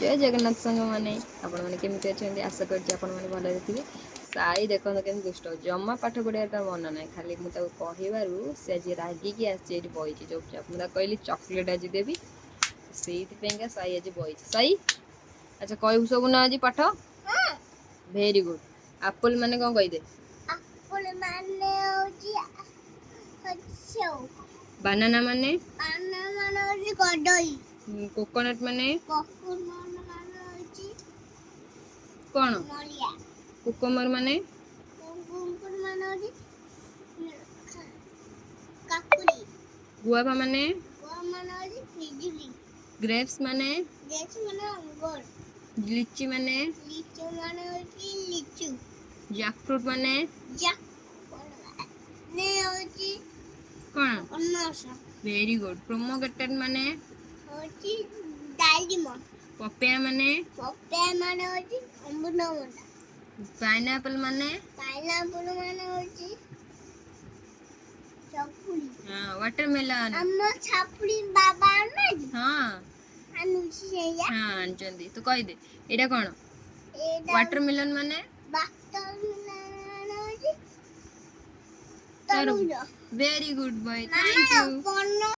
जय जगन्नाथ संग माने आपण माने केमती अछंती आशा करछि आपण माने भले रहिथिबे। साई देखो केमती दुष्ट जम्मा पाठ पढ़िया तार मन ना खाली मु ताको कहबारु से आज रागिकी आछि एठी बइछि चुपचाप मु कहली चॉकलेट आज देबी सेइथि पेंगा साई आज बइछि साई। अच्छा कहू सब ना आज पाठ वेरी गुड। एप्पल माने कोन कहि दे एप्पल माने होची अच्छा बनाना माने होची गडई कोकोनट माने कोकोनट माने होची कोन नलिया कुकुम्बर माने कुकुम्बर माने होची काकुड़ी गुआवा माने होची पिजुली ग्रेप्स माने अंगूर लीची माने लीचू माने होची लीचू जैकफ्रूट माने ने होची कोन अनारस वेरी गुड। प्रोमोग्रेनेट माने होची डालिम पपाया माने होची अमृतभंडा पाइनएप्पल माने होची चकुली हां वाटरमेलन अम्मा छापुड़ी बाबा नहीं हां अनुची सेया हां अंजंदी तू कहि दे एटा कोन वाटरमेलन माने वाटरमेलन होची तरबूज। Very good boy thank you.